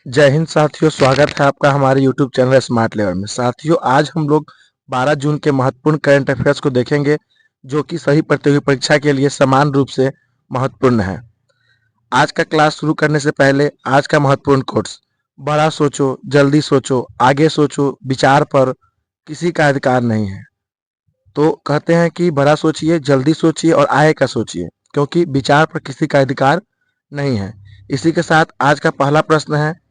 जय हिंद साथियों, स्वागत है आपका हमारे यूट्यूब चैनल स्मार्ट लेवल में। साथियों, आज हम लोग 12 जून के महत्वपूर्ण करंट अफेयर्स को देखेंगे, जो कि सभी प्रतियोगी परीक्षा के लिए समान रूप से महत्वपूर्ण है। आज का क्लास शुरू करने से पहले आज का महत्वपूर्ण कोट्स: बड़ा सोचो, जल्दी सोचो, आगे सोचो, विचार पर किसी का अधिकार नहीं है। तो कहते हैं कि बड़ा सोचिए, जल्दी सोचिए और आगे का सोचिए, क्योंकि विचार पर किसी का अधिकार नहीं है। इसी के साथ आज का पहला प्रश्न है: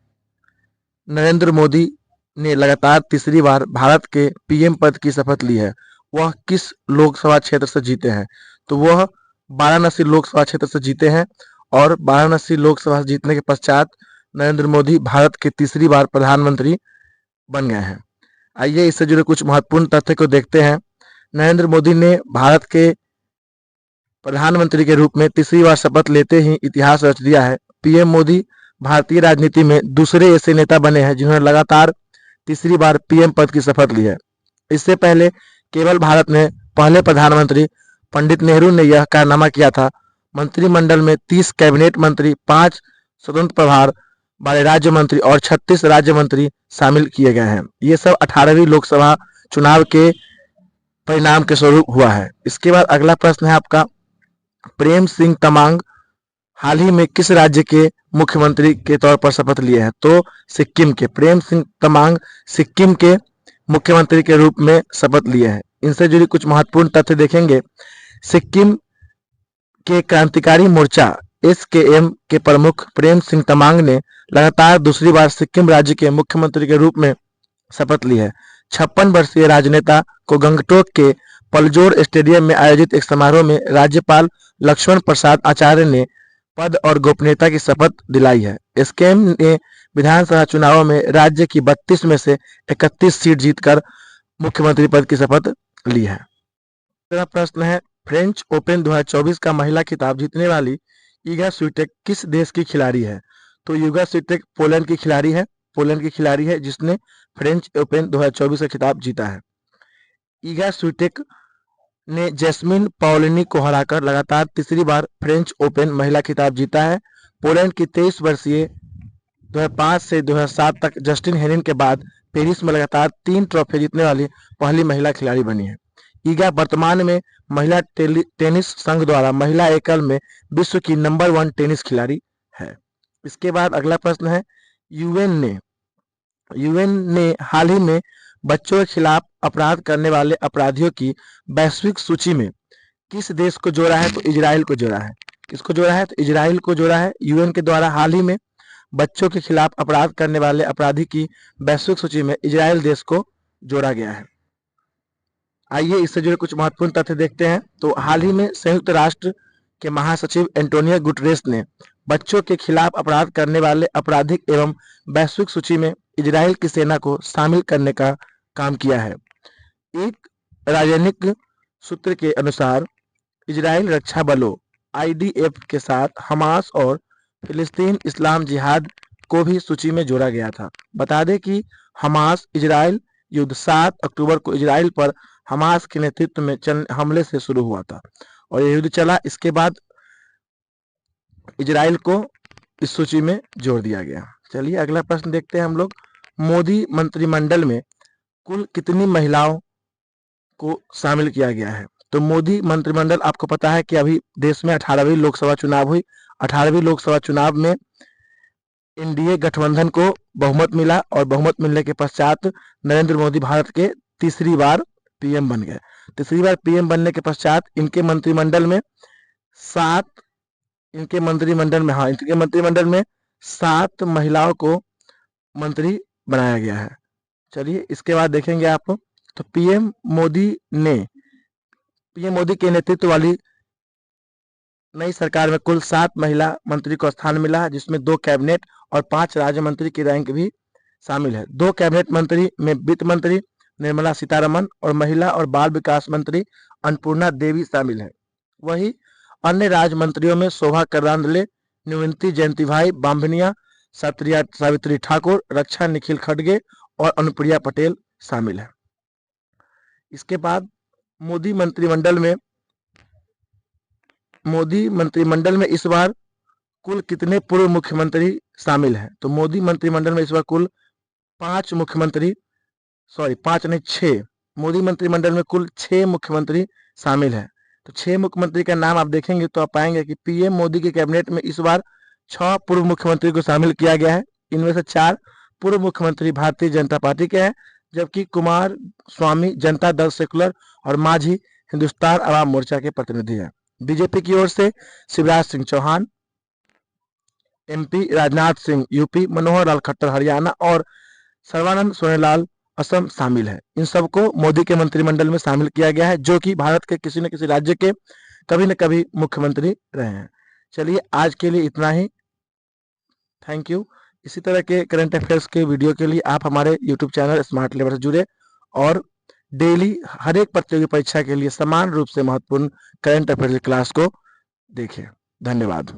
नरेंद्र मोदी ने लगातार तीसरी बार भारत के पीएम पद की शपथ ली है। वह किस लोकसभा क्षेत्र से जीते हैं? तो वह वाराणसी लोकसभा क्षेत्र से जीते हैं और वाराणसी लोकसभा से जीतने के पश्चात नरेंद्र मोदी भारत के तीसरी बार प्रधानमंत्री बन गए हैं। आइए इससे जुड़े कुछ महत्वपूर्ण तथ्य को देखते हैं। नरेंद्र मोदी ने भारत के प्रधानमंत्री के रूप में तीसरी बार शपथ लेते ही इतिहास रच दिया है। पीएम मोदी भारतीय राजनीति में दूसरे ऐसे नेता बने हैं जिन्होंने लगातार तीसरी बार पीएम पद की शपथ ली है। इससे पहले केवल भारत में पहले प्रधानमंत्री पंडित नेहरू ने यह कारनामा किया था। मंत्रिमंडल में 30 कैबिनेट मंत्री, 5 स्वतंत्र प्रभार वाले राज्य मंत्री और 36 राज्य मंत्री शामिल किए गए हैं। ये सब 18वीं लोकसभा चुनाव के परिणाम के स्वरूप हुआ है। इसके बाद अगला प्रश्न है आपका: प्रेम सिंह तमांग हाल ही में किस राज्य के मुख्यमंत्री के तौर पर शपथ लिए हैं? तो सिक्किम के। प्रेम सिंह तमांग सिक्किम के मुख्यमंत्री के रूप में शपथ लिए हैं। इनसे जुड़ी कुछ महत्वपूर्ण तथ्य देखेंगे। सिक्किम के क्रांतिकारी मोर्चा एसकेएम के प्रमुख प्रेम सिंह तमांग ने लगातार दूसरी बार सिक्किम राज्य के मुख्यमंत्री के रूप में शपथ ली है। 56 वर्षीय राजनेता को गंगटोक के पलजोर स्टेडियम में आयोजित एक समारोह में राज्यपाल लक्ष्मण प्रसाद आचार्य ने पद और गोपनीयता की शपथ दिलाई है। एसकेएम ने विधानसभा चुनावों में राज्य की 32 में से 31 सीट जीतकर मुख्यमंत्री पद की शपथ ली है। अगला प्रश्न है: फ्रेंच ओपन 2024 का महिला खिताब जीतने वाली ईगा स्विटेक किस देश की खिलाड़ी है? तो ईगा स्विटेक पोलैंड की खिलाड़ी है। पोलैंड की खिलाड़ी है जिसने फ्रेंच ओपन 2024 का खिताब जीता है। ईगा स्विटेक ने जैस्मिन पाओलिनी को हराकर लगातार तीसरी बार फ्रेंच ओपन महिला खिताब जीता है। पोलैंड की 23 वर्षीय 2005 से 2007 तक जस्टिन हेनिन के बाद पेरिस में लगातार 3 ट्रॉफी जीतने वाली पहली महिला खिलाड़ी बनी है। ईगा वर्तमान में महिला टेनिस संघ द्वारा महिला एकल में विश्व की नंबर 1 टेनिस खिलाड़ी है। इसके बाद अगला प्रश्न है: यूएन ने हाल ही में बच्चों के खिलाफ अपराध करने वाले अपराधियों की वैश्विक सूची में किस देश को जोड़ा है? तो इजराइल को जोड़ा है। किसको जोड़ा है? तो इजराइल को जोड़ा है। यूएन के द्वारा हाल ही में बच्चों के खिलाफ अपराध करने वाले अपराधी की वैश्विक सूची में इजराइल देश को जोड़ा गया है। आइए इससे जुड़े कुछ महत्वपूर्ण तथ्य देखते हैं। तो हाल ही में संयुक्त राष्ट्र के महासचिव एंटोनियो गुटरेस ने बच्चों के खिलाफ अपराध करने वाले आपराधिक एवं वैश्विक सूची में इजराइल की सेना को शामिल करने का काम किया है। एक राजनयिक सूत्र के अनुसार इजराइल रक्षा बलों आईडीएफ के साथ हमास और फिलिस्तीन इस्लाम जिहाद को भी सूची में जोड़ा गया था। बता दें कि हमास इजराइल युद्ध 7 अक्टूबर को इजराइल पर हमास के नेतृत्व में हमले से शुरू हुआ था और यह युद्ध चला। इसके बाद इजराइल को इस सूची में जोड़ दिया गया। चलिए अगला प्रश्न देखते हैं हम लोग। मोदी मंत्रिमंडल में कुल कितनी महिलाओं को शामिल किया गया है? तो मोदी मंत्रिमंडल, आपको पता है कि अभी देश में 18वीं लोकसभा चुनाव हुई। 18वीं लोकसभा चुनाव में एनडीए गठबंधन को बहुमत मिला और बहुमत मिलने के पश्चात नरेंद्र मोदी भारत के तीसरी बार पीएम बन गए। तीसरी बार पीएम बनने के पश्चात इनके मंत्रिमंडल में 7 महिलाओं को मंत्री बनाया गया है। चलिए इसके बाद देखेंगे आप। तो पीएम मोदी के नेतृत्व वाली नई सरकार में कुल 7 महिला मंत्री को स्थान मिला, जिसमें 2 कैबिनेट और 5 राज्य मंत्री की रैंक भी शामिल है। 2 कैबिनेट मंत्री में वित्त मंत्री निर्मला सीतारमन और महिला और बाल विकास मंत्री अन्नपूर्णा देवी शामिल है। वही अन्य राज्य मंत्रियों में शोभा करंदले, न्यूनती जयंतीभाई बांभनिया, सावित्री ठाकुर, रक्षा निखिल खड़गे और अनुप्रिया पटेल शामिल है। इसके बाद मोदी मंत्रिमंडल में इस बार कुल कितने पूर्व मुख्यमंत्री शामिल हैं? तो मोदी मंत्रिमंडल में इस बार कुल 5 मुख्यमंत्री, सॉरी 5 नहीं 6, मोदी मंत्रिमंडल में कुल 6 मुख्यमंत्री शामिल हैं। तो 6 मुख्यमंत्री का नाम आप देखेंगे तो आप पाएंगे कि पीएम मोदी के कैबिनेट में इस बार 6 पूर्व मुख्यमंत्री को शामिल किया गया है। इनमें से 4 पूर्व मुख्यमंत्री भारतीय जनता पार्टी के हैं, जबकि कुमार स्वामी जनता दल सेकुलर और मांझी हिंदुस्तान अवाम मोर्चा के प्रतिनिधि हैं। बीजेपी की ओर से शिवराज सिंह चौहान एमपी, राजनाथ सिंह यूपी, मनोहर लाल खट्टर हरियाणा और सर्बानंद सोनोवाल असम शामिल है। इन सबको मोदी के मंत्रिमंडल में शामिल किया गया है, जो कि भारत के किसी न किसी राज्य के कभी न कभी मुख्यमंत्री रहे हैं। चलिए आज के लिए इतना ही, थैंक यू। इसी तरह के करंट अफेयर्स के वीडियो के लिए आप हमारे यूट्यूब चैनल स्मार्ट लेवर से जुड़े और डेली हर एक प्रतियोगी परीक्षा के लिए समान रूप से महत्वपूर्ण करंट अफेयर्स क्लास को देखें। धन्यवाद।